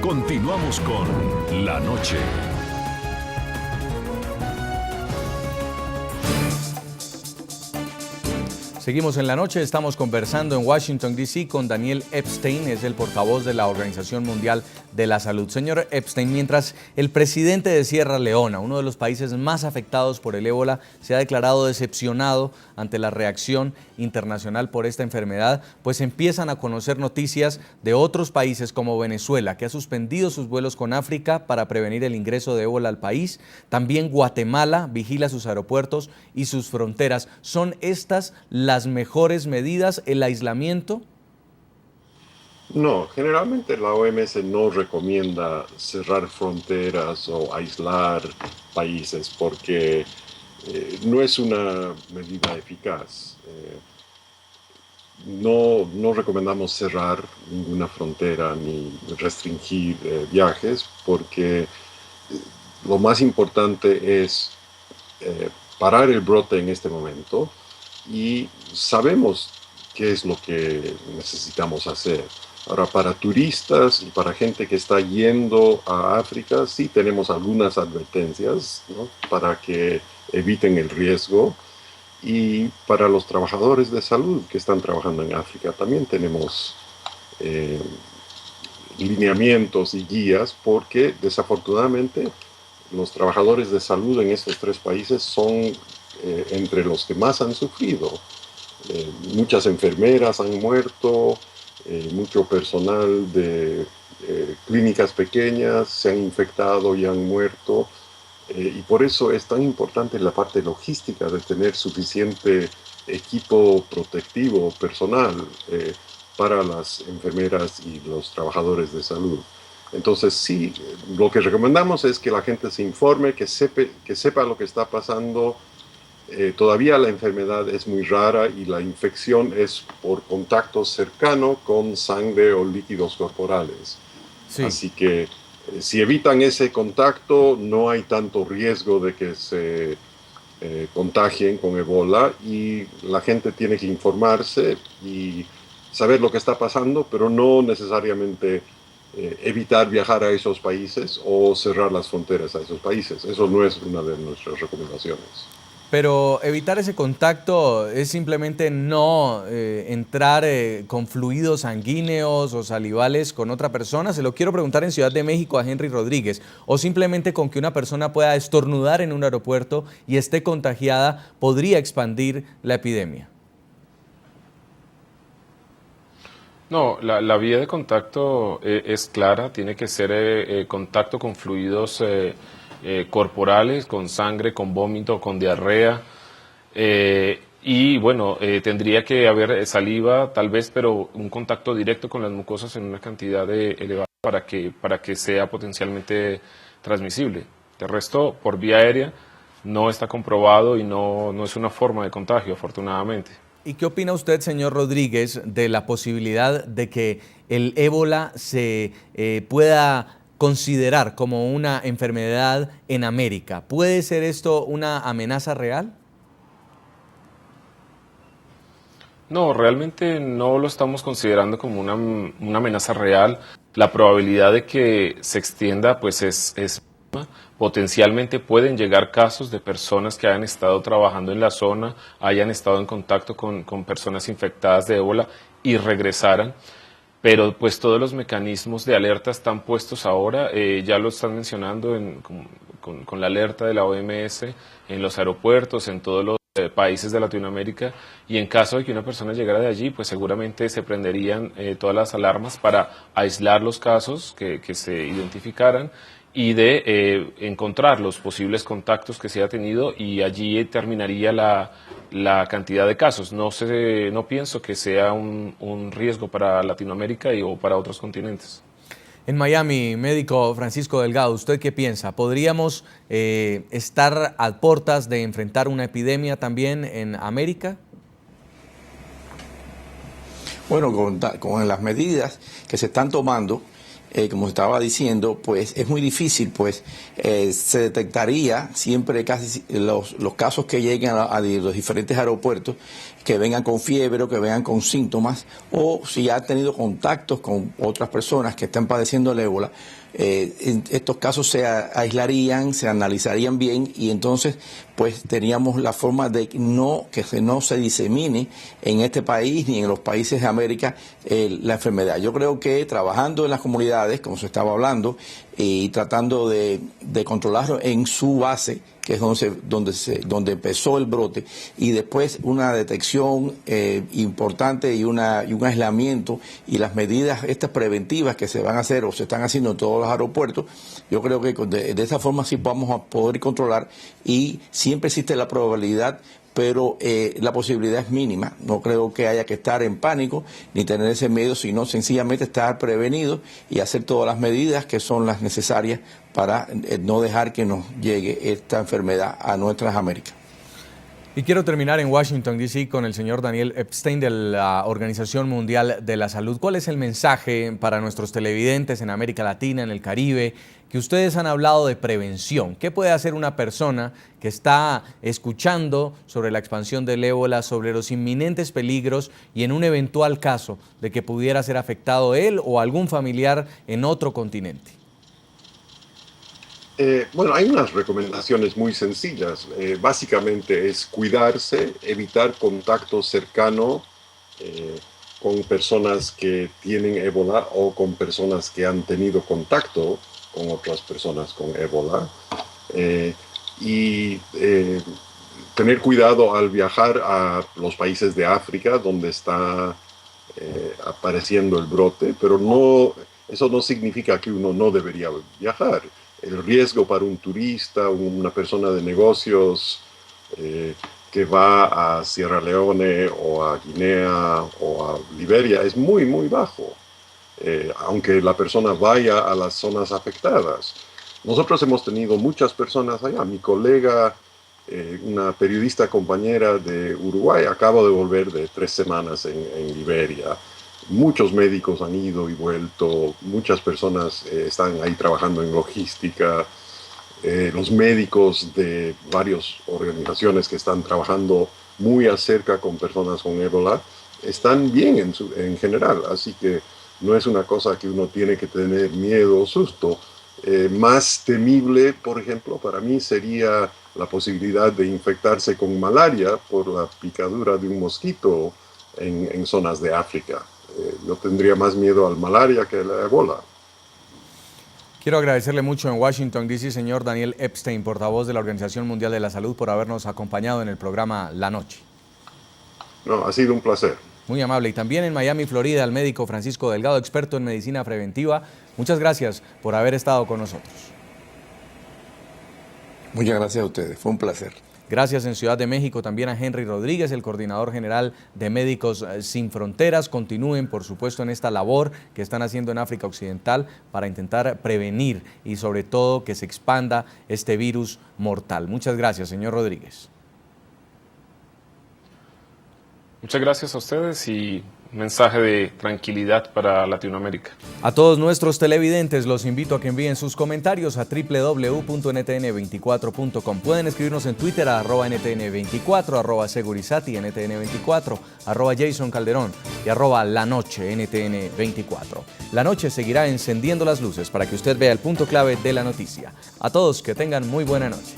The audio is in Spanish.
Continuamos con La Noche. Seguimos en La Noche, estamos conversando en Washington, D.C. con Daniel Epstein, es el portavoz de la Organización Mundial de la Salud. Señor Epstein, mientras el presidente de Sierra Leona, uno de los países más afectados por el ébola, se ha declarado decepcionado ante la reacción internacional por esta enfermedad, pues empiezan a conocer noticias de otros países como Venezuela, que ha suspendido sus vuelos con África para prevenir el ingreso de ébola al país. También Guatemala vigila sus aeropuertos y sus fronteras. ¿Son estas las mejores medidas, el aislamiento? No, generalmente la OMS no recomienda cerrar fronteras o aislar países porque no es una medida eficaz. No recomendamos cerrar ninguna frontera ni restringir viajes porque lo más importante es parar el brote en este momento y sabemos qué es lo que necesitamos hacer. Ahora, para turistas y para gente que está yendo a África, sí tenemos algunas advertencias, ¿no?, para que eviten el riesgo. Y para los trabajadores de salud que están trabajando en África, también tenemos lineamientos y guías, porque desafortunadamente los trabajadores de salud en estos tres países son entre los que más han sufrido. Muchas enfermeras han muerto, mucho personal de clínicas pequeñas se han infectado y han muerto. Y por eso es tan importante la parte logística de tener suficiente equipo protectivo personal para las enfermeras y los trabajadores de salud. Entonces sí, lo que recomendamos es que la gente se informe, que sepa lo que está pasando. Todavía la enfermedad es muy rara y la infección es por contacto cercano con sangre o líquidos corporales. Sí. Así que si evitan ese contacto, no hay tanto riesgo de que se contagien con ébola, y la gente tiene que informarse y saber lo que está pasando, pero no necesariamente evitar viajar a esos países o cerrar las fronteras a esos países. Eso no es una de nuestras recomendaciones. Pero evitar ese contacto es simplemente no entrar con fluidos sanguíneos o salivales con otra persona. Se lo quiero preguntar en Ciudad de México a Henry Rodríguez. O simplemente con que una persona pueda estornudar en un aeropuerto y esté contagiada, podría expandir la epidemia. No, la vía de contacto es clara, tiene que ser contacto con fluidos corporales, con sangre, con vómito, con diarrea, y bueno, tendría que haber saliva tal vez, pero un contacto directo con las mucosas en una cantidad elevada para que sea potencialmente transmisible. De resto, por vía aérea no está comprobado y no es una forma de contagio, afortunadamente. ¿Y qué opina usted, señor Rodríguez, de la posibilidad de que el ébola se pueda considerar como una enfermedad en América? ¿Puede ser esto una amenaza real? No, realmente no lo estamos considerando como una amenaza real. La probabilidad de que se extienda pues es potencialmente pueden llegar casos de personas que hayan estado trabajando en la zona, hayan estado en contacto con personas infectadas de ébola y regresaran. Pero pues todos los mecanismos de alerta están puestos ahora, ya lo están mencionando con la alerta de la OMS en los aeropuertos, en todos los países de Latinoamérica, y en caso de que una persona llegara de allí, pues seguramente se prenderían todas las alarmas para aislar los casos que se identificaran y de encontrar los posibles contactos que se haya tenido, y allí terminaría la cantidad de casos. No pienso que sea un riesgo para Latinoamérica o para otros continentes. En Miami, médico Francisco Delgado, ¿usted qué piensa? ¿Podríamos estar a puertas de enfrentar una epidemia también en América? Bueno, con las medidas que se están tomando, como estaba diciendo, pues es muy difícil, pues se detectaría siempre casi los casos que lleguen a los diferentes aeropuertos, que vengan con fiebre o que vengan con síntomas, o si ha tenido contactos con otras personas que están padeciendo el ébola, en estos casos se aislarían, se analizarían bien y entonces pues teníamos la forma de que no se disemine en este país ni en los países de América la enfermedad. Yo creo que trabajando en las comunidades, como se estaba hablando, y tratando de controlarlo en su base, que es donde empezó el brote, y después una detección importante y un aislamiento y las medidas estas preventivas que se van a hacer o se están haciendo en todos los aeropuertos, yo creo que de esa forma sí vamos a poder controlar, y siempre existe la probabilidad, pero la posibilidad es mínima. No creo que haya que estar en pánico ni tener ese miedo, sino sencillamente estar prevenidos y hacer todas las medidas que son las necesarias para no dejar que nos llegue esta enfermedad a nuestras Américas. Y quiero terminar en Washington, D.C. con el señor Daniel Epstein de la Organización Mundial de la Salud. ¿Cuál es el mensaje para nuestros televidentes en América Latina, en el Caribe, que ustedes han hablado de prevención? ¿Qué puede hacer una persona que está escuchando sobre la expansión del ébola, sobre los inminentes peligros y en un eventual caso de que pudiera ser afectado él o algún familiar en otro continente? Bueno, hay unas recomendaciones muy sencillas. Básicamente es cuidarse, evitar contacto cercano con personas que tienen ébola o con personas que han tenido contacto con otras personas con ébola. Y tener cuidado al viajar a los países de África donde está apareciendo el brote, pero eso no significa que uno no debería viajar. El riesgo para un turista, una persona de negocios que va a Sierra Leone o a Guinea o a Liberia es muy, muy bajo, aunque la persona vaya a las zonas afectadas. Nosotros hemos tenido muchas personas allá. Mi colega, una periodista compañera de Uruguay, acaba de volver de 3 semanas en Liberia. Muchos médicos han ido y vuelto, muchas personas están ahí trabajando en logística. Los médicos de varias organizaciones que están trabajando muy acerca con personas con ébola están bien en general, así que no es una cosa que uno tiene que tener miedo o susto. Más temible, por ejemplo, para mí sería la posibilidad de infectarse con malaria por la picadura de un mosquito en zonas de África. Yo tendría más miedo al malaria que a la ébola. Quiero agradecerle mucho en Washington, D.C., señor Daniel Epstein, portavoz de la Organización Mundial de la Salud, por habernos acompañado en el programa La Noche. No, ha sido un placer. Muy amable. Y también en Miami, Florida, al médico Francisco Delgado, experto en medicina preventiva. Muchas gracias por haber estado con nosotros. Muchas gracias a ustedes, fue un placer. Gracias en Ciudad de México también a Henry Rodríguez, el coordinador general de Médicos Sin Fronteras. Continúen, por supuesto, en esta labor que están haciendo en África Occidental para intentar prevenir y sobre todo que se expanda este virus mortal. Muchas gracias, señor Rodríguez. Muchas gracias a ustedes y un mensaje de tranquilidad para Latinoamérica. A todos nuestros televidentes los invito a que envíen sus comentarios a www.ntn24.com. Pueden escribirnos en Twitter a @ntn24, @segurizati, ntn24, @Jason Calderón y @lanoche, ntn24. La noche seguirá encendiendo las luces para que usted vea el punto clave de la noticia. A todos que tengan muy buena noche.